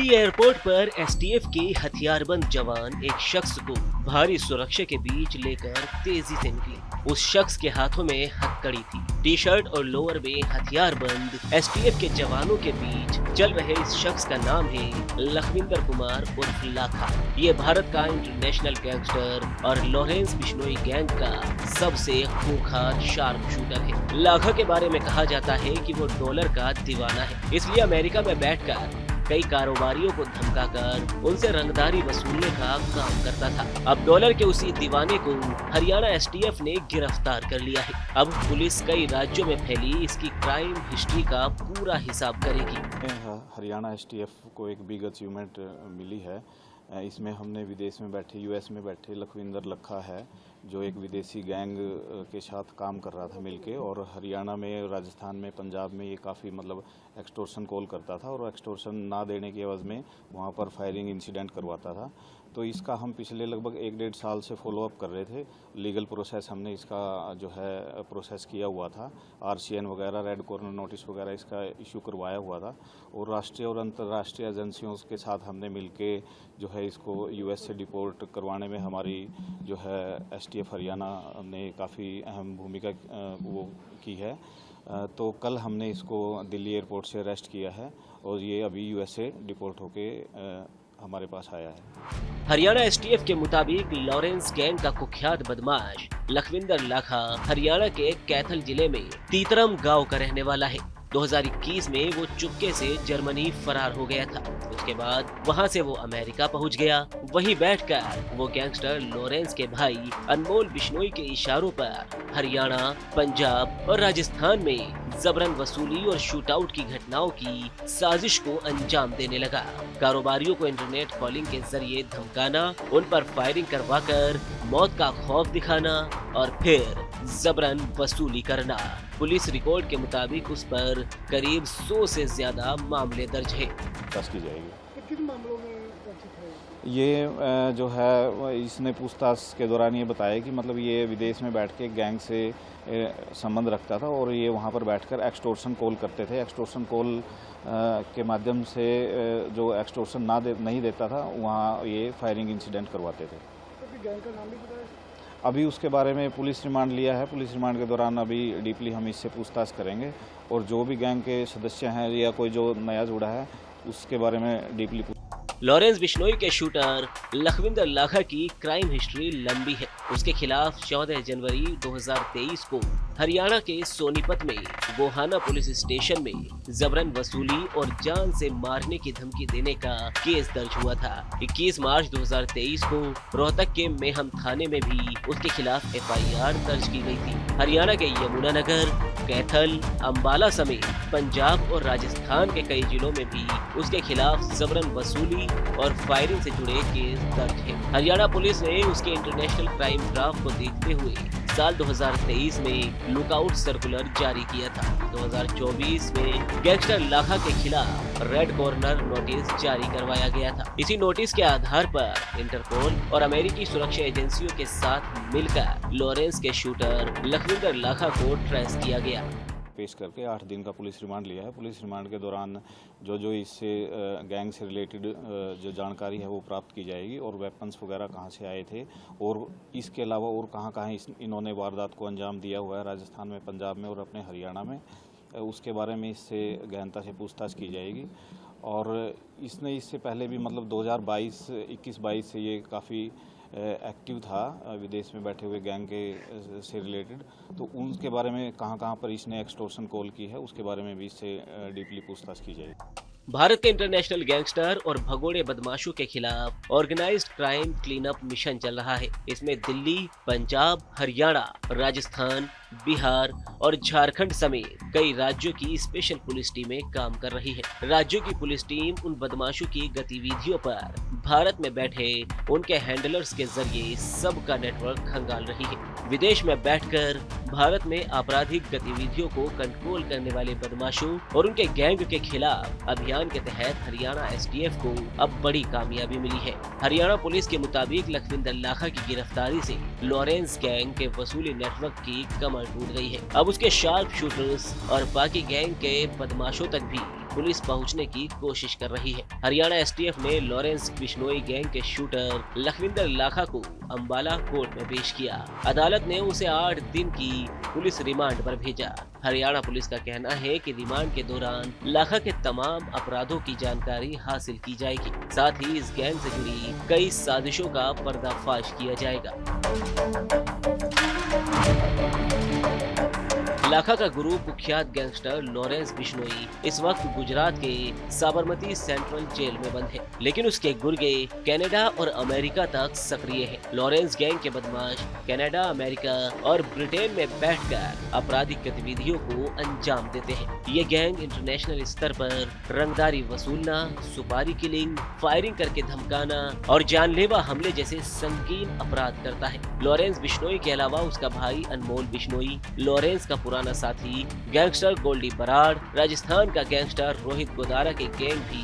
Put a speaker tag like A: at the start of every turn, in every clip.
A: Delhi airport पर STF के हथियारबंद जवान एक शख्स को भारी सुरक्षा के बीच लेकर तेजी से निकले। उस शख्स के हाथों में हथकड़ी थी। टी शर्ट और लोअर में हथियारबंद एसटीएफ के जवानों के बीच चल रहे इस शख्स का नाम है लखविंदर कुमार उर्फ लाखा। ये भारत का इंटरनेशनल गैंगस्टर और लॉरेंस बिश्नोई गैंग का सबसे खूंखार शार्प शूटर है। लाखा के बारे में कहा जाता है कि वो डॉलर का दीवाना है, इसलिए अमेरिका में बैठकर कई कारोबारियों को धमकाकर उनसे रंगदारी वसूलने का काम करता था। अब डॉलर के उसी दीवाने को हरियाणा एसटीएफ ने गिरफ्तार कर लिया है। अब पुलिस कई राज्यों में फैली इसकी क्राइम हिस्ट्री का पूरा हिसाब करेगी।
B: हरियाणा एसटीएफ को एक बिग अचीवमेंट मिली है। इसमें हमने विदेश में बैठे यूएस में बैठे लखविंदर लखा है, जो एक विदेशी गैंग के साथ काम कर रहा था मिलके, और हरियाणा में, राजस्थान में, पंजाब में ये काफ़ी मतलब एक्सटोर्शन कॉल करता था और एक्सटोर्शन ना देने के एवज में वहाँ पर फायरिंग इंसिडेंट करवाता था। तो इसका हम पिछले लगभग 1-1.5 साल से फॉलोअप कर रहे थे। लीगल प्रोसेस हमने इसका जो है प्रोसेस किया हुआ था, आरसीएन वगैरह, रेड कॉर्नर नोटिस वगैरह इसका इशू करवाया हुआ था, और राष्ट्रीय और अंतर्राष्ट्रीय एजेंसियों के साथ हमने मिलके जो है इसको यूएस से डिपोर्ट करवाने में हमारी जो है एसटीएफ हरियाणा ने काफ़ी अहम भूमिका वो की है। तो कल हमने इसको दिल्ली एयरपोर्ट से अरेस्ट किया है और ये अभी यूएस से डिपोर्ट होके हमारे पास आया है।
A: हरियाणा एसटीएफ के मुताबिक लॉरेंस गैंग का कुख्यात बदमाश लखविंदर लाखा हरियाणा के कैथल जिले में तीतरम गांव का रहने वाला है। 2021 में वो चुपके से जर्मनी फरार हो गया था। उसके बाद वहां से वो अमेरिका पहुंच गया। वहीं बैठकर वो गैंगस्टर लॉरेंस के भाई अनमोल बिश्नोई के इशारों पर हरियाणा, पंजाब और राजस्थान में जबरन वसूली और शूटआउट की घटनाओं की साजिश को अंजाम देने लगा। कारोबारियों को इंटरनेट कॉलिंग के जरिए धमकाना, उन पर फायरिंग करवाकर मौत का खौफ दिखाना और फिर जबरन वसूली करना। पुलिस रिकॉर्ड के मुताबिक उस पर करीब 100 से ज्यादा मामले दर्ज है।
B: की जाएगी।
C: किन मामलों में दर्ज है?
B: ये जो है इसने पूछताछ के दौरान ये बताया कि मतलब ये विदेश में बैठ के गैंग से संबंध रखता था और ये वहाँ पर बैठकर एक्सटोर्शन कॉल करते थे। एक्सटोर्शन कॉल के माध्यम से जो एक्सटोर्शन नहीं देता था वहाँ ये फायरिंग इंसिडेंट करवाते थे।
C: तो गैंग का नाम भी पता है?
B: अभी उसके बारे में पुलिस रिमांड लिया है। पुलिस रिमांड के दौरान अभी डीपली हम इससे पूछताछ करेंगे और जो भी गैंग के सदस्य हैं या कोई जो नया जुड़ा है उसके बारे में डीपली।
A: लॉरेंस बिश्नोई के शूटर लखविंदर लाखा की क्राइम हिस्ट्री लंबी है। उसके खिलाफ 14 जनवरी 2023 को हरियाणा के सोनीपत में गोहाना पुलिस स्टेशन में जबरन वसूली और जान से मारने की धमकी देने का केस दर्ज हुआ था। 21 मार्च 2023 को रोहतक के मेहम थाने में भी उसके खिलाफ एफआईआर दर्ज की गई थी। हरियाणा के यमुनानगर, कैथल, अंबाला समेत पंजाब और राजस्थान के कई जिलों में भी उसके खिलाफ जबरन वसूली और फायरिंग से जुड़े केस दर्ज है। हरियाणा पुलिस ने उसके इंटरनेशनल क्राइम ग्राफ को देखते हुए साल 2023 में लुकआउट सर्कुलर जारी किया था। 2024 में गैंगस्टर लाखा के खिलाफ रेड कॉर्नर नोटिस जारी करवाया गया था। इसी नोटिस के आधार पर इंटरपोल और अमेरिकी सुरक्षा एजेंसियों के साथ मिलकर लॉरेंस के शूटर लखविंदर लाखा को ट्रेस किया गया।
B: पेश करके 8 दिन का पुलिस रिमांड लिया है। पुलिस रिमांड के दौरान जो इससे गैंग से रिलेटेड जो जानकारी है वो प्राप्त की जाएगी और वेपन्स वगैरह कहाँ से आए थे और इसके अलावा और कहाँ इन्होंने वारदात को अंजाम दिया हुआ है, राजस्थान में, पंजाब में और अपने हरियाणा में, उसके बारे में इससे गहनता से पूछताछ की जाएगी। और इसने इससे पहले भी मतलब 2021-22 से ये काफ़ी एक्टिव था विदेश में बैठे हुए गैंग के से रिलेटेड, तो उनके बारे में कहाँ पर इसने एक्सटोर्शन कॉल की है उसके बारे में भी इससे डीपली पूछताछ की जाएगी।
A: भारत के इंटरनेशनल गैंगस्टर और भगोड़े बदमाशों के खिलाफ organised crime clean up mission चल रहा है। इसमें दिल्ली, पंजाब, हरियाणा, राजस्थान, बिहार और झारखंड समेत कई राज्यों की स्पेशल पुलिस टीमें काम कर रही है। राज्यों की पुलिस टीम उन बदमाशों की गतिविधियों पर भारत में बैठे उनके हैंडलर्स के जरिए सबका नेटवर्क खंगाल रही है। विदेश में बैठकर भारत में आपराधिक गतिविधियों को कंट्रोल करने वाले बदमाशों और उनके गैंग के खिलाफ अभियान के तहत हरियाणा एसटीएफ को अब बड़ी कामयाबी मिली है। हरियाणा पुलिस के मुताबिक लखविंदर लाखा की गिरफ्तारी से लॉरेंस गैंग के वसूली नेटवर्क की कमर टूट गई है। अब उसके शार्प शूटर्स और बाकी गैंग के बदमाशों तक भी पुलिस पहुंचने की कोशिश कर रही है। हरियाणा एसटीएफ ने लॉरेंस बिश्नोई गैंग के शूटर लखविंदर लाखा को अंबाला कोर्ट में पेश किया। अदालत ने उसे 8 दिन की पुलिस रिमांड पर भेजा। हरियाणा पुलिस का कहना है कि रिमांड के दौरान लाखा के तमाम अपराधों की जानकारी हासिल की जाएगी। साथ ही इस गैंग से जुड़ी कई साजिशों का पर्दाफाश किया जाएगा। लाखा का गुरु कुख्यात गैंगस्टर लॉरेंस बिश्नोई इस वक्त गुजरात के साबरमती सेंट्रल जेल में बंद है, लेकिन उसके गुर्गे कनाडा और अमेरिका तक सक्रिय है। लॉरेंस गैंग के बदमाश कनाडा, अमेरिका और ब्रिटेन में बैठकर आपराधिक गतिविधियों को अंजाम देते हैं। ये गैंग इंटरनेशनल स्तर पर रंगदारी वसूलना, सुपारी किलिंग, फायरिंग करके धमकाना और जानलेवा हमले जैसे संगीन अपराध करता है। लॉरेंस बिश्नोई के अलावा उसका भाई अनमोल बिश्नोई, लॉरेंस का पुराना साथी गैंगस्टर गोल्डी बराड़, राजस्थान का गैंगस्टर रोहित गोदारा के गैंग भी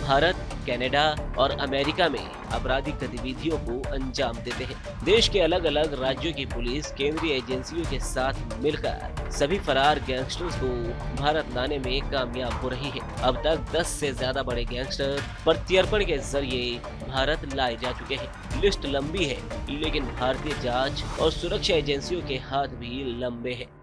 A: भारत, कनाडा और अमेरिका में आपराधिक गतिविधियों को अंजाम देते हैं। देश के अलग अलग राज्यों की पुलिस केंद्रीय एजेंसियों के साथ मिलकर सभी फरार गैंगस्टर्स को भारत लाने में कामयाब हो रही है। अब तक 10 से ज्यादा बड़े गैंगस्टर प्रत्यर्पण के जरिए भारत लाए जा चुके हैं। लिस्ट लंबी है, लेकिन भारतीय जांच और सुरक्षा एजेंसियों के हाथ भी लंबे हैं।